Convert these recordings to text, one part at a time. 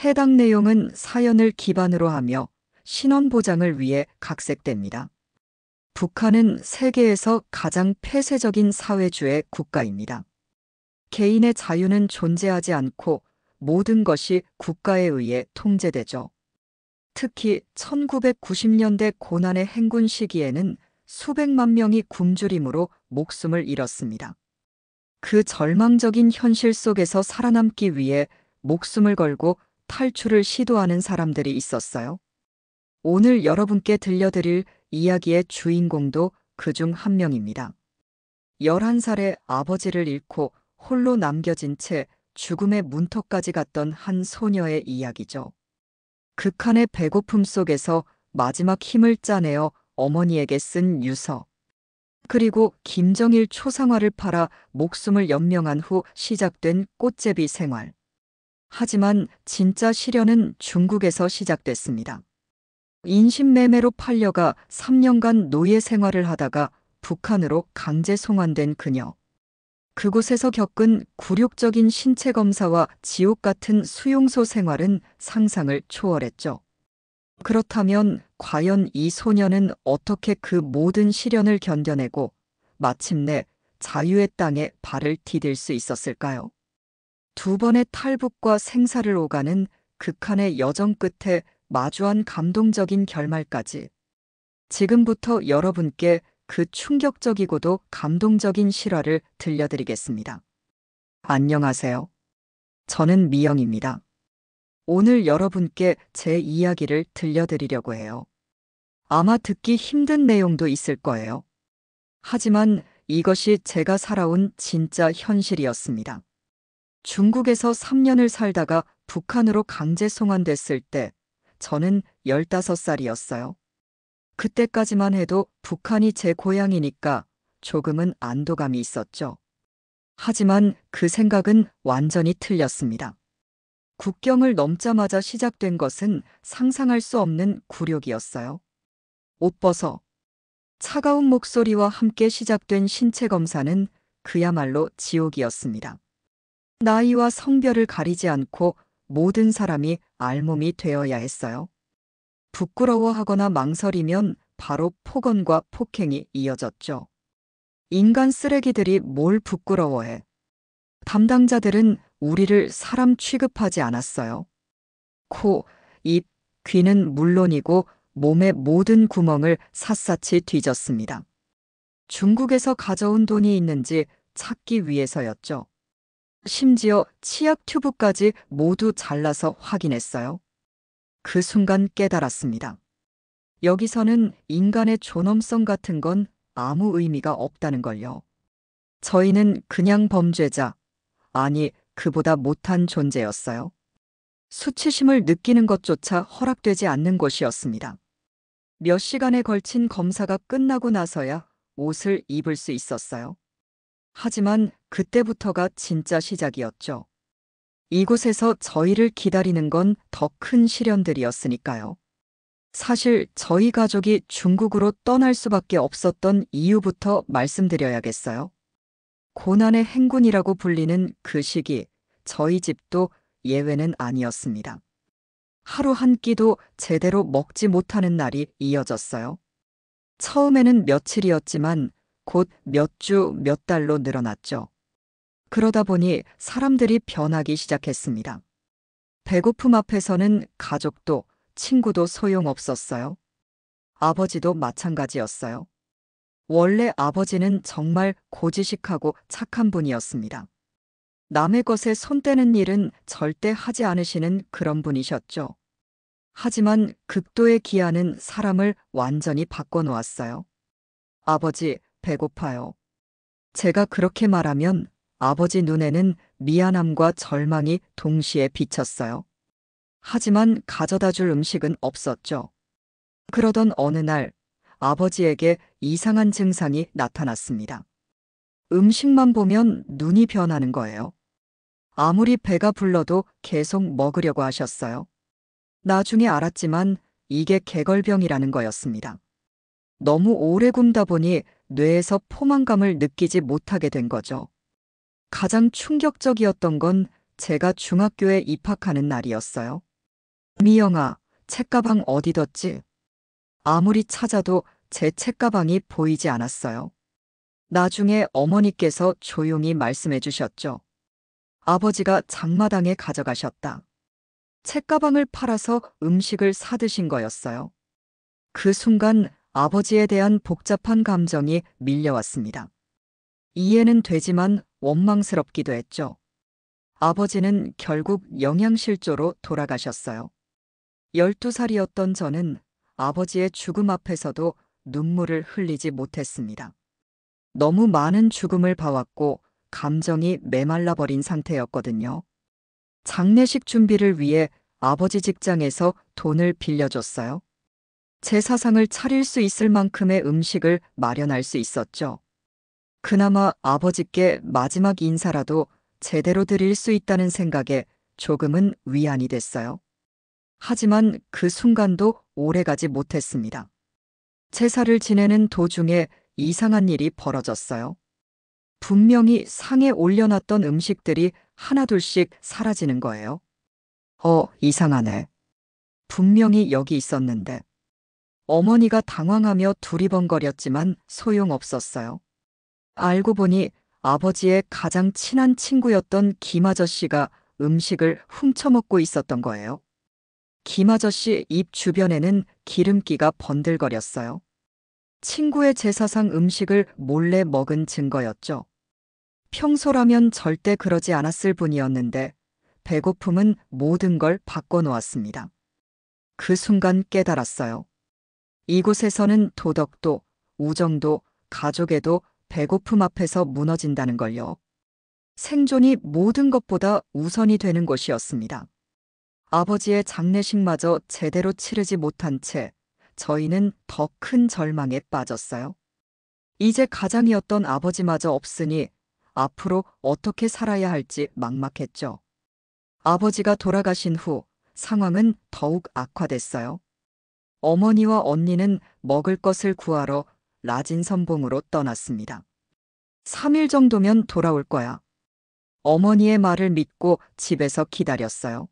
해당 내용은 사연을 기반으로 하며 신원 보장을 위해 각색됩니다. 북한은 세계에서 가장 폐쇄적인 사회주의 국가입니다. 개인의 자유는 존재하지 않고 모든 것이 국가에 의해 통제되죠. 특히 1990년대 고난의 행군 시기에는 수백만 명이 굶주림으로 목숨을 잃었습니다. 그 절망적인 현실 속에서 살아남기 위해 목숨을 걸고 탈출을 시도하는 사람들이 있었어요. 오늘 여러분께 들려드릴 이야기의 주인공도 그중 한 명입니다. 11살에 아버지를 잃고 홀로 남겨진 채 죽음의 문턱까지 갔던 한 소녀의 이야기죠. 극한의 배고픔 속에서 마지막 힘을 짜내어 어머니에게 쓴 유서. 그리고 김정일 초상화를 팔아 목숨을 연명한 후 시작된 꽃제비 생활. 하지만 진짜 시련은 중국에서 시작됐습니다. 인신매매로 팔려가 3년간 노예 생활을 하다가 북한으로 강제 송환된 그녀. 그곳에서 겪은 굴욕적인 신체 검사와 지옥 같은 수용소 생활은 상상을 초월했죠. 그렇다면 과연 이 소녀는 어떻게 그 모든 시련을 견뎌내고 마침내 자유의 땅에 발을 디딜 수 있었을까요? 두 번의 탈북과 생사를 오가는 극한의 여정 끝에 마주한 감동적인 결말까지. 지금부터 여러분께 그 충격적이고도 감동적인 실화를 들려드리겠습니다. 안녕하세요. 저는 미영입니다. 오늘 여러분께 제 이야기를 들려드리려고 해요. 아마 듣기 힘든 내용도 있을 거예요. 하지만 이것이 제가 살아온 진짜 현실이었습니다. 중국에서 3년을 살다가 북한으로 강제 송환됐을 때 저는 15살이었어요. 그때까지만 해도 북한이 제 고향이니까 조금은 안도감이 있었죠. 하지만 그 생각은 완전히 틀렸습니다. 국경을 넘자마자 시작된 것은 상상할 수 없는 굴욕이었어요. 옷 벗어. 차가운 목소리와 함께 시작된 신체 검사는 그야말로 지옥이었습니다. 나이와 성별을 가리지 않고 모든 사람이 알몸이 되어야 했어요. 부끄러워하거나 망설이면 바로 폭언과 폭행이 이어졌죠. 인간 쓰레기들이 뭘 부끄러워해. 담당자들은 우리를 사람 취급하지 않았어요. 코, 입, 귀는 물론이고 몸의 모든 구멍을 샅샅이 뒤졌습니다. 중국에서 가져온 돈이 있는지 찾기 위해서였죠. 심지어 치약 튜브까지 모두 잘라서 확인했어요. 그 순간 깨달았습니다. 여기서는 인간의 존엄성 같은 건 아무 의미가 없다는 걸요. 저희는 그냥 범죄자, 아니 그보다 못한 존재였어요. 수치심을 느끼는 것조차 허락되지 않는 곳이었습니다. 몇 시간에 걸친 검사가 끝나고 나서야 옷을 입을 수 있었어요. 하지만 그때부터가 진짜 시작이었죠. 이곳에서 저희를 기다리는 건 더 큰 시련들이었으니까요. 사실 저희 가족이 중국으로 떠날 수밖에 없었던 이유부터 말씀드려야겠어요. 고난의 행군이라고 불리는 그 시기, 저희 집도 예외는 아니었습니다. 하루 한 끼도 제대로 먹지 못하는 날이 이어졌어요. 처음에는 며칠이었지만 곧 몇 주, 몇 달로 늘어났죠. 그러다 보니 사람들이 변하기 시작했습니다. 배고픔 앞에서는 가족도 친구도 소용없었어요. 아버지도 마찬가지였어요. 원래 아버지는 정말 고지식하고 착한 분이었습니다. 남의 것에 손 떼는 일은 절대 하지 않으시는 그런 분이셨죠. 하지만 극도의 기아는 사람을 완전히 바꿔놓았어요. 아버지, 배고파요. 제가 그렇게 말하면 아버지 눈에는 미안함과 절망이 동시에 비쳤어요. 하지만 가져다 줄 음식은 없었죠. 그러던 어느 날 아버지에게 이상한 증상이 나타났습니다. 음식만 보면 눈이 변하는 거예요. 아무리 배가 불러도 계속 먹으려고 하셨어요. 나중에 알았지만 이게 개걸병이라는 거였습니다. 너무 오래 굶다 보니 뇌에서 포만감을 느끼지 못하게 된 거죠. 가장 충격적이었던 건 제가 중학교에 입학하는 날이었어요. 미영아, 책가방 어디 뒀지? 아무리 찾아도 제 책가방이 보이지 않았어요. 나중에 어머니께서 조용히 말씀해 주셨죠. 아버지가 장마당에 가져가셨다. 책가방을 팔아서 음식을 사드신 거였어요. 그 순간 아버지에 대한 복잡한 감정이 밀려왔습니다. 이해는 되지만 원망스럽기도 했죠. 아버지는 결국 영양실조로 돌아가셨어요. 12살이었던 저는 아버지의 죽음 앞에서도 눈물을 흘리지 못했습니다. 너무 많은 죽음을 봐왔고 감정이 메말라 버린 상태였거든요. 장례식 준비를 위해 아버지 직장에서 돈을 빌려줬어요. 제 사상을 차릴 수 있을 만큼의 음식을 마련할 수 있었죠. 그나마 아버지께 마지막 인사라도 제대로 드릴 수 있다는 생각에 조금은 위안이 됐어요. 하지만 그 순간도 오래가지 못했습니다. 제사를 지내는 도중에 이상한 일이 벌어졌어요. 분명히 상에 올려놨던 음식들이 하나둘씩 사라지는 거예요. 이상하네. 분명히 여기 있었는데. 어머니가 당황하며 두리번거렸지만 소용없었어요. 알고 보니 아버지의 가장 친한 친구였던 김 아저씨가 음식을 훔쳐먹고 있었던 거예요. 김 아저씨 입 주변에는 기름기가 번들거렸어요. 친구의 제사상 음식을 몰래 먹은 증거였죠. 평소라면 절대 그러지 않았을 분이었는데 배고픔은 모든 걸 바꿔놓았습니다. 그 순간 깨달았어요. 이곳에서는 도덕도, 우정도, 가족에도 배고픔 앞에서 무너진다는 걸요. 생존이 모든 것보다 우선이 되는 곳이었습니다. 아버지의 장례식마저 제대로 치르지 못한 채 저희는 더 큰 절망에 빠졌어요. 이제 가장이었던 아버지마저 없으니 앞으로 어떻게 살아야 할지 막막했죠. 아버지가 돌아가신 후 상황은 더욱 악화됐어요. 어머니와 언니는 먹을 것을 구하러 라진선봉으로 떠났습니다. 3일 정도면 돌아올 거야. 어머니의 말을 믿고 집에서 기다렸어요.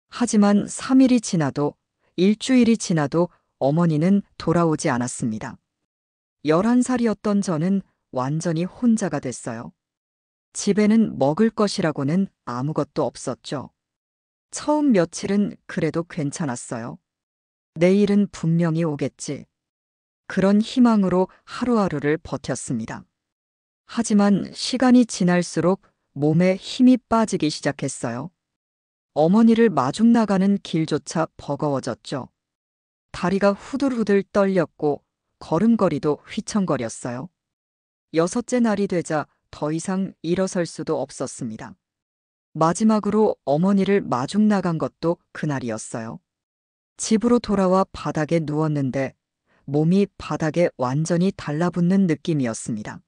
하지만 3일이 지나도 일주일이 지나도 어머니는 돌아오지 않았습니다. 11살이었던 저는 완전히 혼자가 됐어요. 집에는 먹을 것이라고는 아무것도 없었죠. 처음 며칠은 그래도 괜찮았어요. 내일은 분명히 오겠지. 그런 희망으로 하루하루를 버텼습니다. 하지만 시간이 지날수록 몸에 힘이 빠지기 시작했어요. 어머니를 마중 나가는 길조차 버거워졌죠. 다리가 후들후들 떨렸고 걸음걸이도 휘청거렸어요. 6째 날이 되자 더 이상 일어설 수도 없었습니다. 마지막으로 어머니를 마중 나간 것도 그날이었어요. 집으로 돌아와 바닥에 누웠는데 몸이 바닥에 완전히 달라붙는 느낌이었습니다.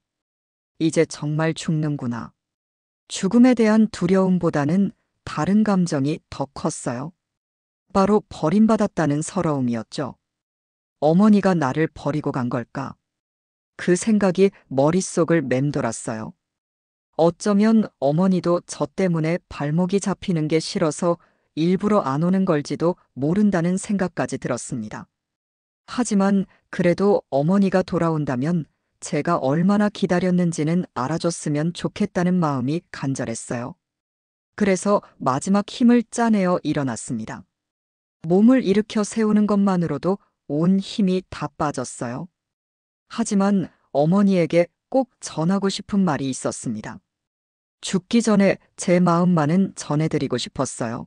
이제 정말 죽는구나. 죽음에 대한 두려움보다는 다른 감정이 더 컸어요. 바로 버림받았다는 서러움이었죠. 어머니가 나를 버리고 간 걸까? 그 생각이 머릿속을 맴돌았어요. 어쩌면 어머니도 저 때문에 발목이 잡히는 게 싫어서 일부러 안 오는 걸지도 모른다는 생각까지 들었습니다. 하지만 그래도 어머니가 돌아온다면 제가 얼마나 기다렸는지는 알아줬으면 좋겠다는 마음이 간절했어요. 그래서 마지막 힘을 짜내어 일어났습니다. 몸을 일으켜 세우는 것만으로도 온 힘이 다 빠졌어요. 하지만 어머니에게 꼭 전하고 싶은 말이 있었습니다. 죽기 전에 제 마음만은 전해드리고 싶었어요.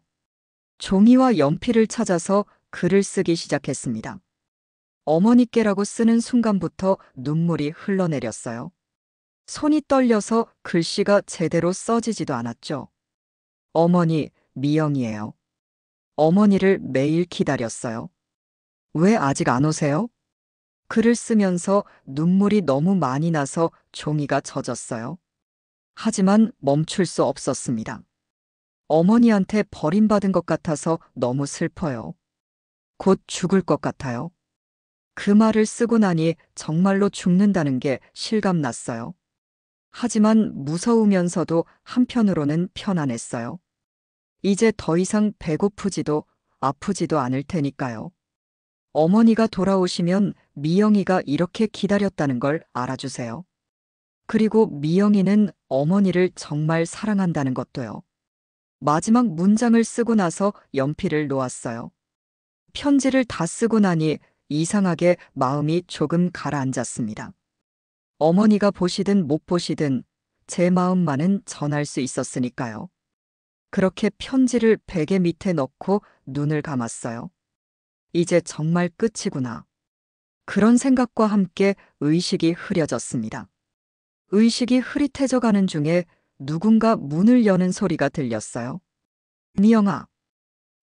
종이와 연필을 찾아서 글을 쓰기 시작했습니다. 어머니께라고 쓰는 순간부터 눈물이 흘러내렸어요. 손이 떨려서 글씨가 제대로 써지지도 않았죠. 어머니, 미영이에요. 어머니를 매일 기다렸어요. 왜 아직 안 오세요? 글을 쓰면서 눈물이 너무 많이 나서 종이가 젖었어요. 하지만 멈출 수 없었습니다. 어머니한테 버림받은 것 같아서 너무 슬퍼요. 곧 죽을 것 같아요. 그 말을 쓰고 나니 정말로 죽는다는 게 실감났어요. 하지만 무서우면서도 한편으로는 편안했어요. 이제 더 이상 배고프지도 아프지도 않을 테니까요. 어머니가 돌아오시면 미영이가 이렇게 기다렸다는 걸 알아주세요. 그리고 미영이는 어머니를 정말 사랑한다는 것도요. 마지막 문장을 쓰고 나서 연필을 놓았어요. 편지를 다 쓰고 나니 이상하게 마음이 조금 가라앉았습니다. 어머니가 보시든 못 보시든 제 마음만은 전할 수 있었으니까요. 그렇게 편지를 베개 밑에 넣고 눈을 감았어요. 이제 정말 끝이구나. 그런 생각과 함께 의식이 흐려졌습니다. 의식이 흐릿해져 가는 중에 누군가 문을 여는 소리가 들렸어요. 미영아.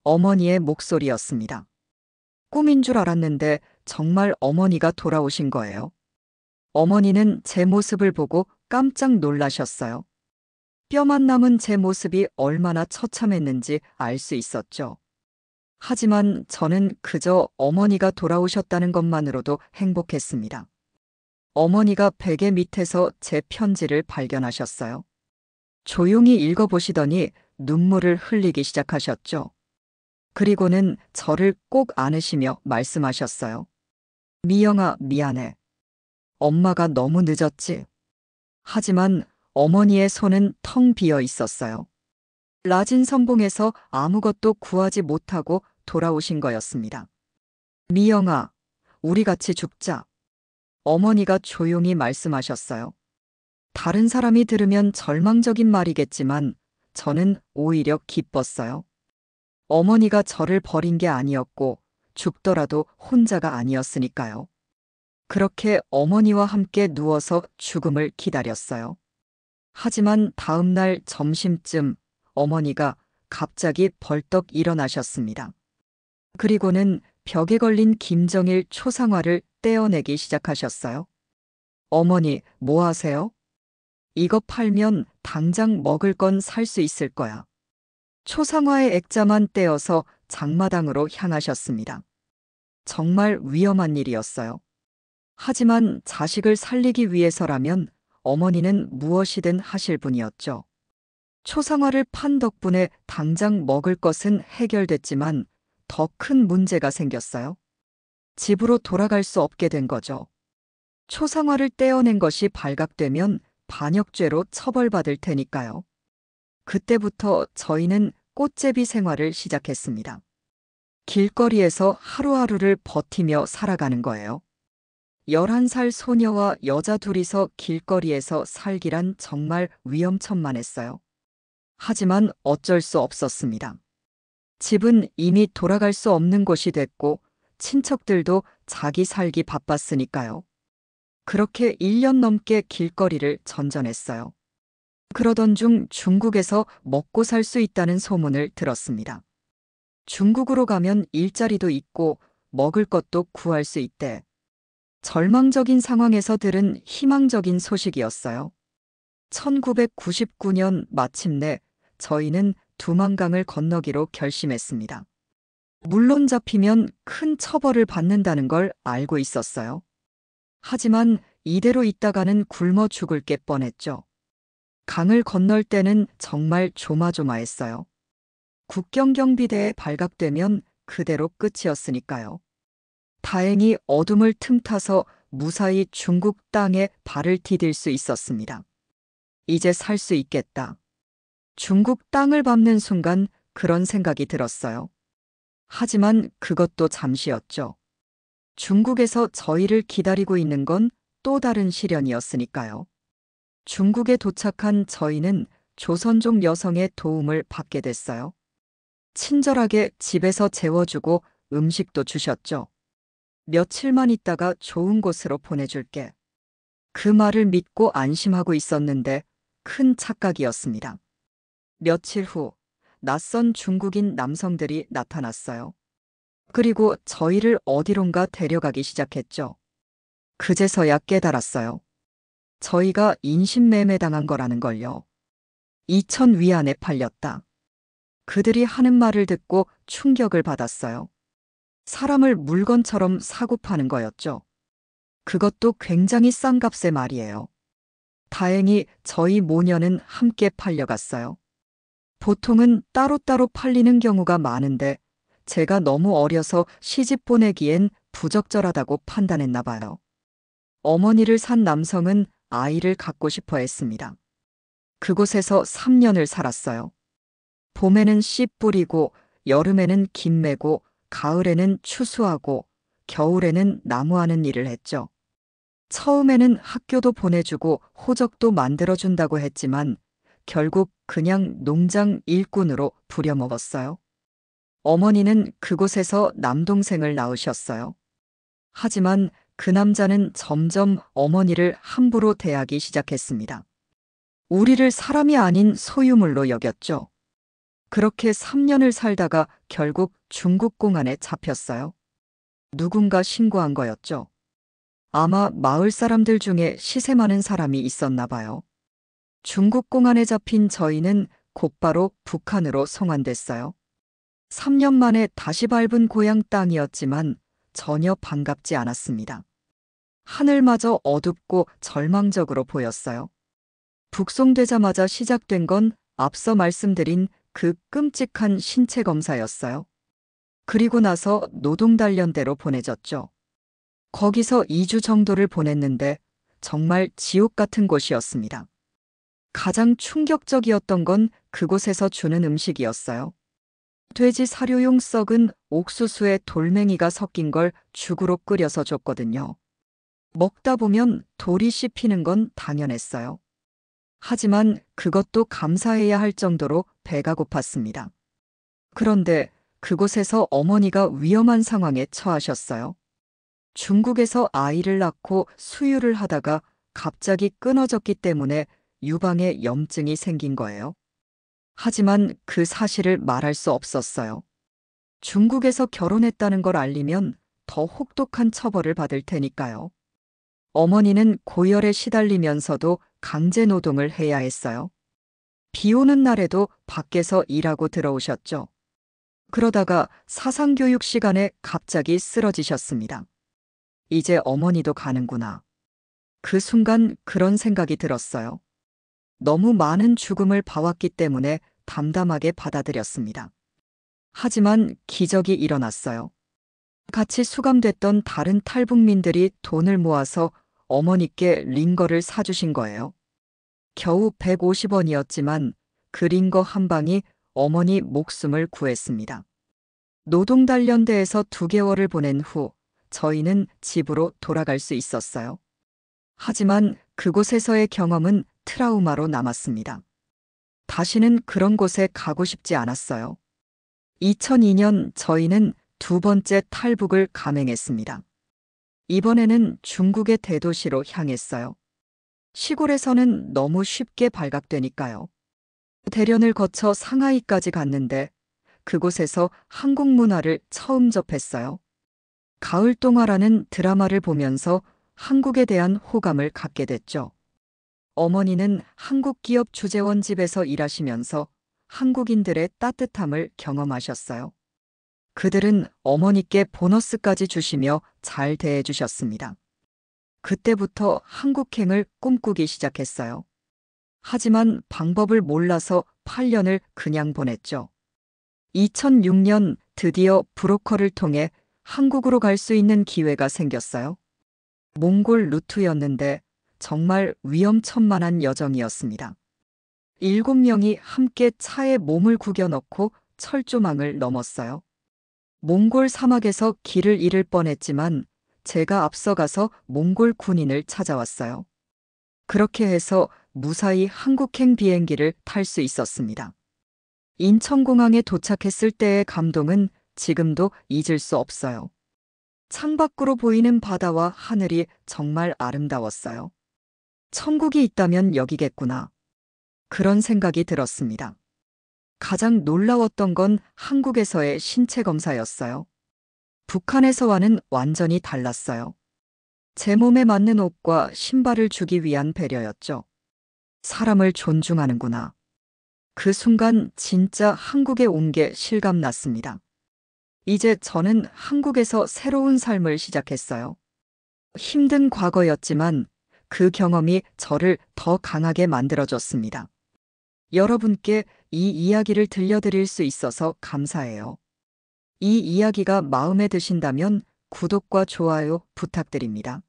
어머니의 목소리였습니다. 꿈인 줄 알았는데 정말 어머니가 돌아오신 거예요. 어머니는 제 모습을 보고 깜짝 놀라셨어요. 뼈만 남은 제 모습이 얼마나 처참했는지 알 수 있었죠. 하지만 저는 그저 어머니가 돌아오셨다는 것만으로도 행복했습니다. 어머니가 베개 밑에서 제 편지를 발견하셨어요. 조용히 읽어보시더니 눈물을 흘리기 시작하셨죠. 그리고는 저를 꼭 안으시며 말씀하셨어요. 미영아, 미안해. 엄마가 너무 늦었지. 하지만 어머니의 손은 텅 비어 있었어요. 라진 선봉에서 아무것도 구하지 못하고 돌아오신 거였습니다. 미영아, 우리 같이 죽자. 어머니가 조용히 말씀하셨어요. 다른 사람이 들으면 절망적인 말이겠지만 저는 오히려 기뻤어요. 어머니가 저를 버린 게 아니었고 죽더라도 혼자가 아니었으니까요. 그렇게 어머니와 함께 누워서 죽음을 기다렸어요. 하지만 다음 날 점심쯤 어머니가 갑자기 벌떡 일어나셨습니다. 그리고는 벽에 걸린 김정일 초상화를 떼어내기 시작하셨어요. 어머니, 뭐 하세요? 이거 팔면 당장 먹을 건 살 수 있을 거야. 초상화의 액자만 떼어서 장마당으로 향하셨습니다. 정말 위험한 일이었어요. 하지만 자식을 살리기 위해서라면 어머니는 무엇이든 하실 분이었죠. 초상화를 판 덕분에 당장 먹을 것은 해결됐지만 더 큰 문제가 생겼어요. 집으로 돌아갈 수 없게 된 거죠. 초상화를 떼어낸 것이 발각되면 반역죄로 처벌받을 테니까요. 그때부터 저희는 꽃제비 생활을 시작했습니다. 길거리에서 하루하루를 버티며 살아가는 거예요. 11살 소녀와 여자 둘이서 길거리에서 살기란 정말 위험천만했어요. 하지만 어쩔 수 없었습니다. 집은 이미 돌아갈 수 없는 곳이 됐고 친척들도 자기 살기 바빴으니까요. 그렇게 1년 넘게 길거리를 전전했어요. 그러던 중 중국에서 먹고 살 수 있다는 소문을 들었습니다. 중국으로 가면 일자리도 있고 먹을 것도 구할 수 있대. 절망적인 상황에서 들은 희망적인 소식이었어요. 1999년 마침내 저희는 두만강을 건너기로 결심했습니다. 물론 잡히면 큰 처벌을 받는다는 걸 알고 있었어요. 하지만 이대로 있다가는 굶어 죽을 게 뻔했죠. 강을 건널 때는 정말 조마조마했어요. 국경경비대에 발각되면 그대로 끝이었으니까요. 다행히 어둠을 틈타서 무사히 중국 땅에 발을 디딜 수 있었습니다. 이제 살 수 있겠다. 중국 땅을 밟는 순간 그런 생각이 들었어요. 하지만 그것도 잠시였죠. 중국에서 저희를 기다리고 있는 건 또 다른 시련이었으니까요. 중국에 도착한 저희는 조선족 여성의 도움을 받게 됐어요. 친절하게 집에서 재워주고 음식도 주셨죠. 며칠만 있다가 좋은 곳으로 보내줄게. 그 말을 믿고 안심하고 있었는데 큰 착각이었습니다. 며칠 후 낯선 중국인 남성들이 나타났어요. 그리고 저희를 어디론가 데려가기 시작했죠. 그제서야 깨달았어요. 저희가 인신매매당한 거라는 걸요. 2천 위안에 팔렸다. 그들이 하는 말을 듣고 충격을 받았어요. 사람을 물건처럼 사고 파는 거였죠. 그것도 굉장히 싼 값의 말이에요. 다행히 저희 모녀는 함께 팔려갔어요. 보통은 따로따로 팔리는 경우가 많은데 제가 너무 어려서 시집 보내기엔 부적절하다고 판단했나 봐요. 어머니를 산 남성은 아이를 갖고 싶어 했습니다. 그곳에서 3년을 살았어요. 봄에는 씨 뿌리고, 여름에는 김 매고, 가을에는 추수하고, 겨울에는 나무하는 일을 했죠. 처음에는 학교도 보내주고 호적도 만들어준다고 했지만 결국 그냥 농장 일꾼으로 부려먹었어요. 어머니는 그곳에서 남동생을 낳으셨어요. 하지만 그 남자는 점점 어머니를 함부로 대하기 시작했습니다. 우리를 사람이 아닌 소유물로 여겼죠. 그렇게 3년을 살다가 결국 중국 공안에 잡혔어요. 누군가 신고한 거였죠. 아마 마을 사람들 중에 시세 많은 사람이 있었나 봐요. 중국 공안에 잡힌 저희는 곧바로 북한으로 송환됐어요. 3년 만에 다시 밟은 고향 땅이었지만 전혀 반갑지 않았습니다. 하늘마저 어둡고 절망적으로 보였어요. 북송되자마자 시작된 건 앞서 말씀드린 그 끔찍한 신체 검사였어요. 그리고 나서 노동단련대로 보내졌죠. 거기서 2주 정도를 보냈는데 정말 지옥 같은 곳이었습니다. 가장 충격적이었던 건 그곳에서 주는 음식이었어요. 돼지 사료용 썩은 옥수수에 돌멩이가 섞인 걸 죽으로 끓여서 줬거든요. 먹다 보면 돌이 씹히는 건 당연했어요. 하지만 그것도 감사해야 할 정도로 배가 고팠습니다. 그런데 그곳에서 어머니가 위험한 상황에 처하셨어요. 중국에서 아이를 낳고 수유를 하다가 갑자기 끊어졌기 때문에 유방에 염증이 생긴 거예요. 하지만 그 사실을 말할 수 없었어요. 중국에서 결혼했다는 걸 알리면 더 혹독한 처벌을 받을 테니까요. 어머니는 고열에 시달리면서도 강제 노동을 해야 했어요. 비 오는 날에도 밖에서 일하고 들어오셨죠. 그러다가 사상교육 시간에 갑자기 쓰러지셨습니다. 이제 어머니도 가는구나. 그 순간 그런 생각이 들었어요. 너무 많은 죽음을 봐왔기 때문에 담담하게 받아들였습니다. 하지만 기적이 일어났어요. 같이 수감됐던 다른 탈북민들이 돈을 모아서 어머니께 링거를 사주신 거예요. 겨우 150원이었지만 그 링거 한 방이 어머니 목숨을 구했습니다. 노동단련대에서 2개월을 보낸 후 저희는 집으로 돌아갈 수 있었어요. 하지만 그곳에서의 경험은 트라우마로 남았습니다. 다시는 그런 곳에 가고 싶지 않았어요. 2002년 저희는 2번째 탈북을 감행했습니다. 이번에는 중국의 대도시로 향했어요. 시골에서는 너무 쉽게 발각되니까요. 대련을 거쳐 상하이까지 갔는데 그곳에서 한국 문화를 처음 접했어요. 가을 동화라는 드라마를 보면서 한국에 대한 호감을 갖게 됐죠. 어머니는 한국 기업 주재원 집에서 일하시면서 한국인들의 따뜻함을 경험하셨어요. 그들은 어머니께 보너스까지 주시며 잘 대해주셨습니다. 그때부터 한국행을 꿈꾸기 시작했어요. 하지만 방법을 몰라서 8년을 그냥 보냈죠. 2006년 드디어 브로커를 통해 한국으로 갈 수 있는 기회가 생겼어요. 몽골 루트였는데 정말 위험천만한 여정이었습니다. 7명이 함께 차에 몸을 구겨 넣고 철조망을 넘었어요. 몽골 사막에서 길을 잃을 뻔했지만 제가 앞서가서 몽골 군인을 찾아왔어요. 그렇게 해서 무사히 한국행 비행기를 탈 수 있었습니다. 인천공항에 도착했을 때의 감동은 지금도 잊을 수 없어요. 창밖으로 보이는 바다와 하늘이 정말 아름다웠어요. 천국이 있다면 여기겠구나. 그런 생각이 들었습니다. 가장 놀라웠던 건 한국에서의 신체 검사였어요. 북한에서와는 완전히 달랐어요. 제 몸에 맞는 옷과 신발을 주기 위한 배려였죠. 사람을 존중하는구나. 그 순간 진짜 한국에 온 게 실감났습니다. 이제 저는 한국에서 새로운 삶을 시작했어요. 힘든 과거였지만 그 경험이 저를 더 강하게 만들어줬습니다. 여러분께 이 이야기를 들려드릴 수 있어서 감사해요. 이 이야기가 마음에 드신다면 구독과 좋아요 부탁드립니다.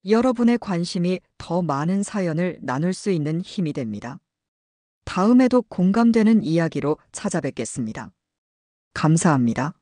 여러분의 관심이 더 많은 사연을 나눌 수 있는 힘이 됩니다. 다음에도 공감되는 이야기로 찾아뵙겠습니다. 감사합니다.